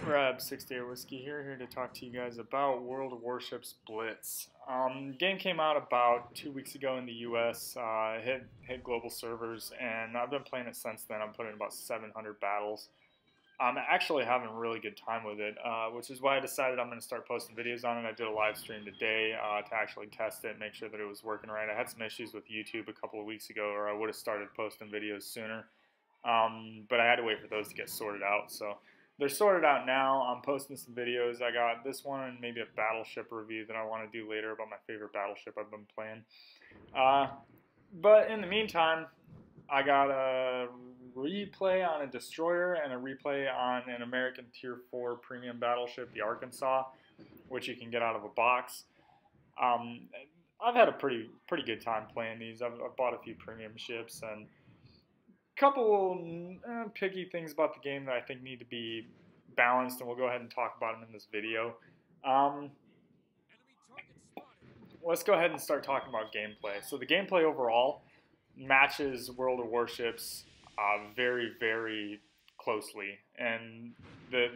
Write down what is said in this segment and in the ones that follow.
Rab 68 Whiskey here to talk to you guys about World of Warships Blitz. Game came out about 2 weeks ago in the US, hit global servers, and I've been playing it since then. I'm putting about 700 battles. I'm actually having a really good time with it, which is why I decided I'm going to start posting videos on it. I did a live stream today to actually test it, make sure that it was working right. I had some issues with YouTube a couple of weeks ago, or I would have started posting videos sooner, but I had to wait for those to get sorted out. So they're sorted out now. I'm posting some videos. I got this one and maybe a battleship review that I want to do later about my favorite battleship I've been playing. But in the meantime, I got a replay on a destroyer and a replay on an American Tier 4 premium battleship, the Arkansas, which you can get out of a box. I've had a pretty good time playing these. I've bought a few premium ships and a couple picky things about the game that I think need to be balanced, and we'll go ahead and talk about them in this video. Let's go ahead and start talking about gameplay. So the gameplay overall matches World of Warships very closely, and the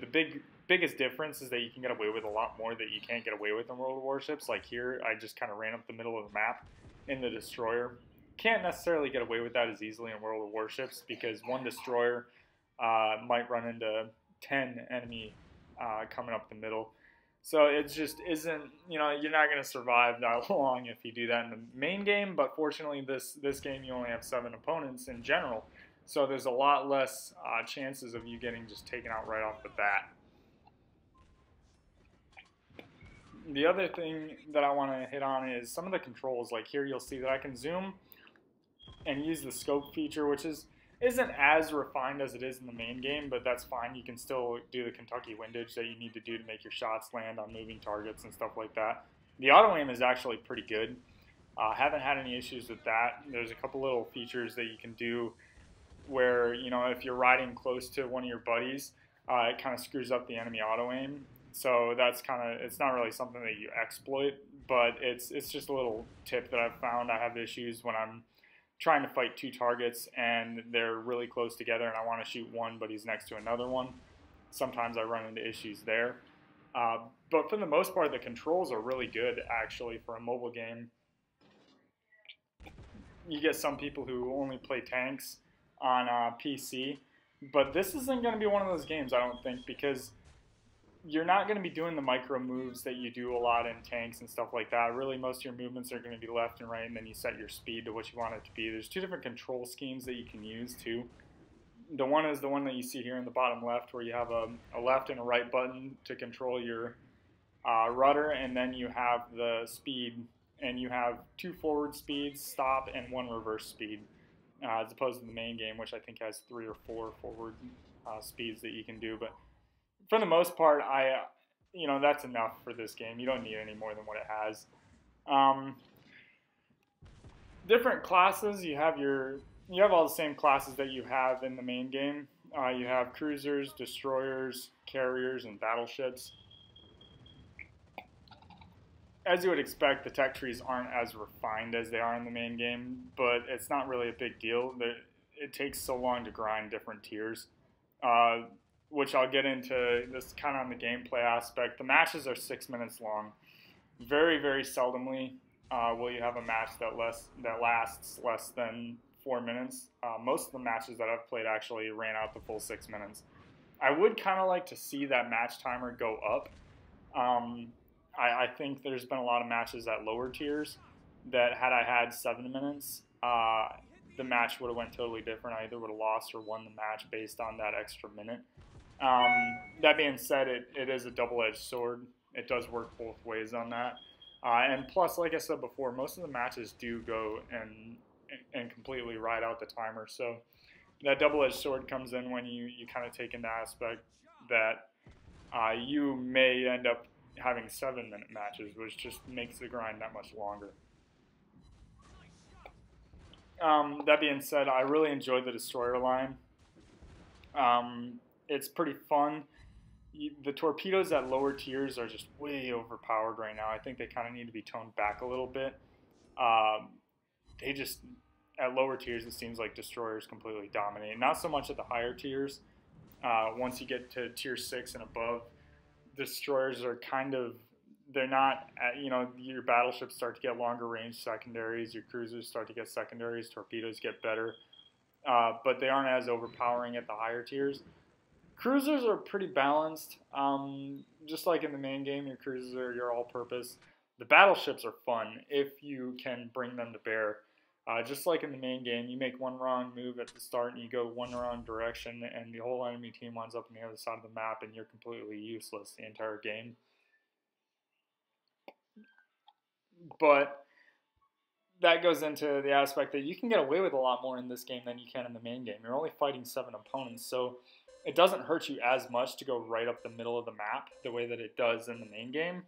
biggest difference is that you can get away with a lot more that you can't get away with in World of Warships. Like here, I just kind of ran up the middle of the map in the destroyer. Can't necessarily get away with that as easily in World of Warships because one destroyer might run into 10 enemy coming up the middle. So it just isn't, you're not going to survive that long if you do that in the main game, but fortunately this game you only have 7 opponents in general, so there's a lot less chances of you getting just taken out right off the bat. The other thing that I want to hit on is some of the controls. Like here you'll see that I can zoom and use the scope feature, which isn't as refined as it is in the main game, but that's fine. You can still do the Kentucky windage that you need to do to make your shots land on moving targets and stuff like that. The auto aim is actually pretty good. Haven't had any issues with that. There's a couple little features that you can do where, if you're riding close to one of your buddies, it kind of screws up the enemy auto aim. So that's it's not really something that you exploit, but it's just a little tip that I've found. I have issues when I'm trying to fight 2 targets and they're really close together and I want to shoot one but he's next to another one. Sometimes I run into issues there. But for the most part, the controls are really good actually for a mobile game. You get some people who only play tanks on PC, but this isn't going to be one of those games, I don't think, because you're not going to be doing the micro moves that you do a lot in tanks and stuff like that. Really, most of your movements are going to be left and right, and then you set your speed to what you want it to be. There's 2 different control schemes that you can use, too. The one is the one that you see here in the bottom left, where you have a left and a right button to control your rudder, and then you have the speed, and you have 2 forward speeds, stop, and 1 reverse speed, as opposed to the main game, which I think has 3 or 4 forward speeds that you can do. But for the most part, that's enough for this game. You don't need any more than what it has. Different classes. You have all the same classes that you have in the main game. You have cruisers, destroyers, carriers, and battleships. As you would expect, the tech trees aren't as refined as they are in the main game, but it's not really a big deal. It takes so long to grind different tiers. Which I'll get into this kind of on the gameplay aspect. The matches are 6 minutes long. Very seldomly will you have a match that lasts less than 4 minutes. Most of the matches that I've played actually ran out the full 6 minutes. I would kind of like to see that match timer go up. I think there's been a lot of matches at lower tiers that had I had 7 minutes, the match would have went totally different. I either would have lost or won the match based on that extra minute. That being said, it is a double-edged sword. It does work both ways on that. And plus, like I said before, most of the matches do go and completely ride out the timer. So that double-edged sword comes in when you kind of take into aspect that you may end up having 7-minute matches, which just makes the grind that much longer. That being said, I really enjoyed the destroyer line. It's pretty fun. The torpedoes at lower tiers are just way overpowered right now. I think they kind of need to be toned back a little bit. At lower tiers, it seems like destroyers completely dominate. Not so much at the higher tiers. Once you get to tier 6 and above, destroyers are kind of, they're not, your battleships start to get longer range secondaries, your cruisers start to get secondaries, torpedoes get better, but they aren't as overpowering at the higher tiers. Cruisers are pretty balanced. Just like in the main game, your cruisers are your all-purpose. The battleships are fun if you can bring them to bear. Just like in the main game, you make one wrong move at the start and you go one wrong direction and the whole enemy team winds up on the other side of the map and you're completely useless the entire game. But that goes into the aspect that you can get away with a lot more in this game than you can in the main game. You're only fighting 7 opponents, so it doesn't hurt you as much to go right up the middle of the map the way that it does in the main game.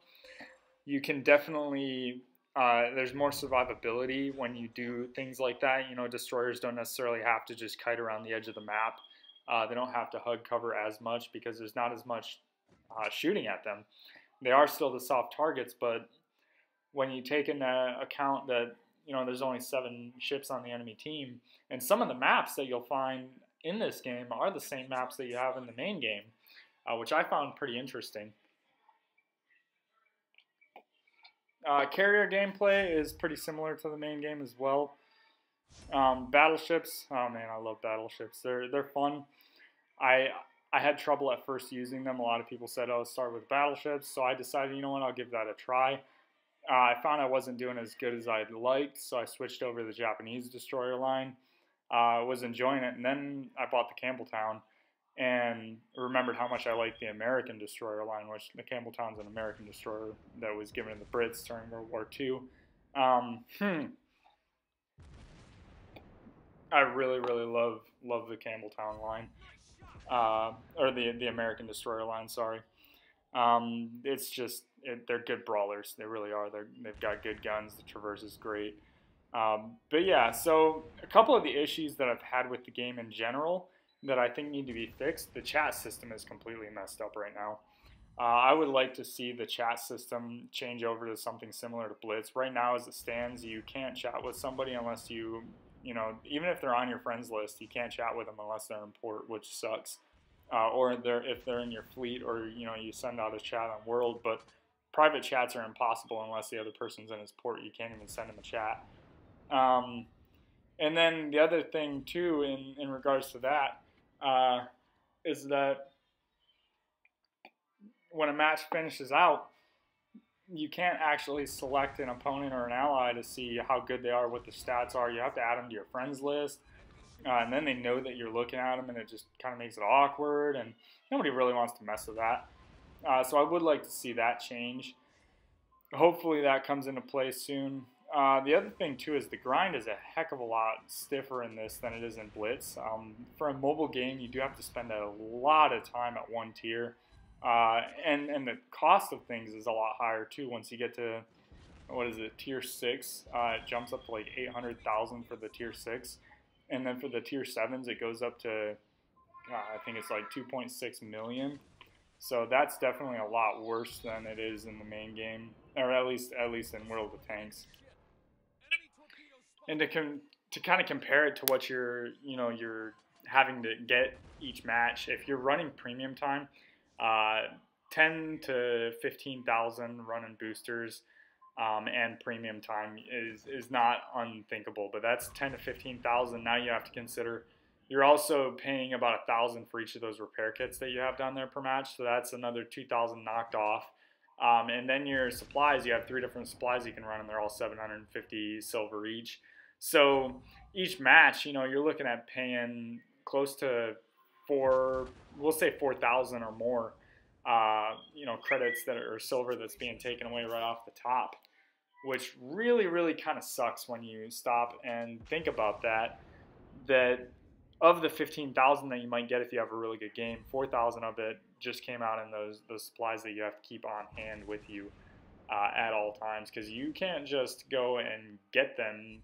You can definitely, there's more survivability when you do things like that. Destroyers don't necessarily have to just kite around the edge of the map. They don't have to hug cover as much because there's not as much shooting at them. They are still the soft targets, but when you take into account that there's only 7 ships on the enemy team, and some of the maps that you'll find in this game are the same maps that you have in the main game, which I found pretty interesting. Carrier gameplay is pretty similar to the main game as well. Battleships, oh man, I love battleships. They're fun. I had trouble at first using them. A lot of people said, oh, start with battleships, so I decided, you know what, I'll give that a try. I found I wasn't doing as good as I'd liked, so I switched over to the Japanese destroyer line. Was enjoying it, and then I bought the Campbelltown and remembered how much I liked the American destroyer line, which the Campbelltown's an American destroyer that was given to the Brits during World War II. I really, really love the Campbelltown line, or the American destroyer line, sorry. It's just, they're good brawlers. They really are. They've got good guns. The traverse is great. But yeah, so a couple of the issues that I've had with the game in general that I think need to be fixed. The chat system is completely messed up right now. I would like to see the chat system change over to something similar to Blitz. Right now, as it stands, you can't chat with somebody unless even if they're on your friends list, you can't chat with them unless they're in port, which sucks. Or if they're in your fleet, or you send out a chat on World, but private chats are impossible unless the other person's in his port. You can't even send them a chat. And then the other thing too, in regards to that, is that when a match finishes out, you can't actually select an opponent or an ally to see how good they are, what the stats are. You have to add them to your friends list. And then they know that you're looking at them, and it just kind of makes it awkward, and nobody really wants to mess with that. So I would like to see that change. Hopefully that comes into play soon. The other thing too is the grind is a heck of a lot stiffer in this than it is in Blitz. For a mobile game, you do have to spend a lot of time at one tier, and the cost of things is a lot higher too. Once you get to, what is it, tier 6, it jumps up to like 800,000 for the tier 6. And then for the tier 7s, it goes up to, I think it's like 2.6 million. So that's definitely a lot worse than it is in the main game, or at least in World of Tanks. And to kind of compare it to what you're having to get each match, if you're running premium time, 10 to 15,000 running boosters. And premium time is not unthinkable, but that's 10 to 15,000. Now you have to consider you're also paying about 1,000 for each of those repair kits that you have down there per match, so that's another 2,000 knocked off. And then your supplies, you have 3 different supplies you can run, and they're all 750 silver each. So each match, you're looking at paying close to we'll say 4,000 or more. Credits that are silver that's being taken away right off the top, which really, really kind of sucks when you stop and think about that of the 15,000 that you might get if you have a really good game, 4,000 of it just came out in those supplies that you have to keep on hand with you at all times, because you can't just go and get them,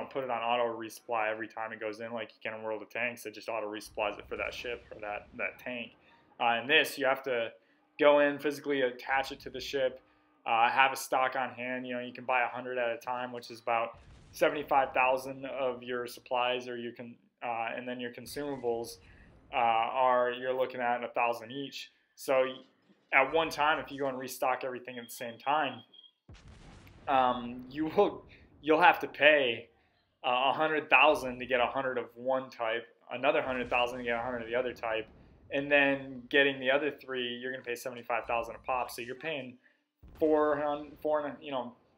put it on auto resupply every time it goes in like you can in World of Tanks. It just auto resupplies it for that ship or that tank. In this, you have to go in, physically attach it to the ship, have a stock on hand. You can buy 100 at a time, which is about 75,000 of your supplies, or and then your consumables. you're looking at 1,000 each. So at one time, if you go and restock everything at the same time, you'll have to pay 100,000 to get 100 of one type, another 100,000 to get 100 of the other type, and then getting the other three, you're going to pay 75,000 a pop. So you're paying 400,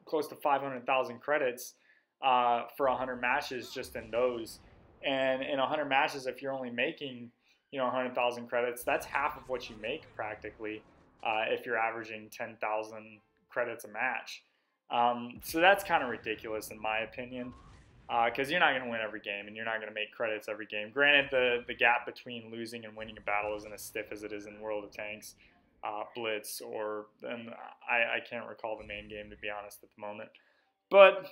close to 500,000 credits for 100 matches just in those. And in 100 matches, if you're only making 100,000 credits, that's half of what you make practically if you're averaging 10,000 credits a match. So that's kind of ridiculous in my opinion, because you're not going to win every game and you're not going to make credits every game. Granted, the gap between losing and winning a battle isn't as stiff as it is in World of Tanks, Blitz, or I can't recall the main game, to be honest, at the moment. But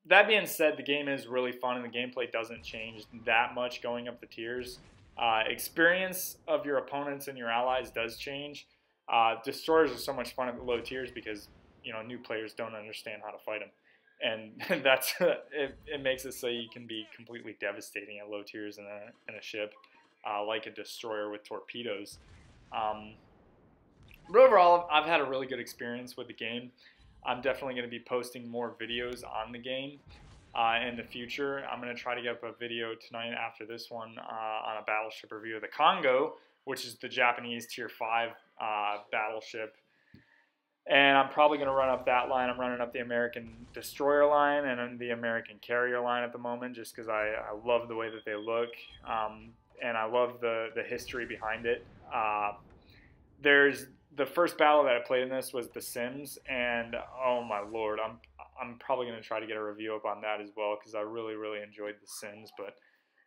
that being said, the game is really fun and the gameplay doesn't change that much going up the tiers. Experience of your opponents and your allies does change. Destroyers are so much fun at the low tiers because new players don't understand how to fight them, and that's it makes it so you can be completely devastating at low tiers in a ship, like a destroyer with torpedoes. But overall, I've had a really good experience with the game. I'm definitely going to be posting more videos on the game in the future. I'm going to try to get up a video tonight after this one on a battleship review of the Congo, which is the Japanese Tier 5 battleship. And I'm probably going to run up that line. I'm running up the American destroyer line and the American carrier line at the moment just because I love the way that they look, and I love the history behind it. There's the first battle that I played in this was The Sims, and oh my lord, I'm probably going to try to get a review up on that as well because I really enjoyed The Sims. But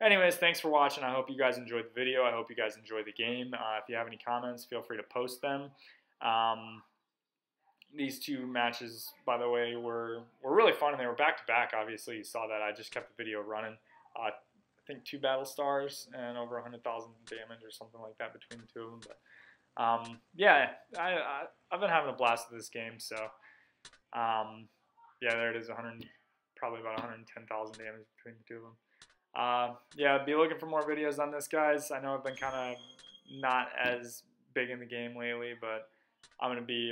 anyways, thanks for watching. I hope you guys enjoyed the video. I hope you guys enjoyed the game. If you have any comments, feel free to post them. These two matches, by the way, were really fun, and they were back-to-back, obviously. You saw that. I just kept the video running. I think 2 battle stars and over 100,000 damage or something like that between the two of them. But yeah, I've been having a blast with this game. So yeah, there it is, probably about 110,000 damage between the two of them. Yeah, be looking for more videos on this, guys. I know I've been kind of not as big in the game lately, but I'm going to be,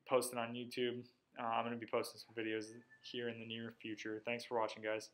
posting on YouTube. I'm going to be posting some videos here in the near future. Thanks for watching, guys.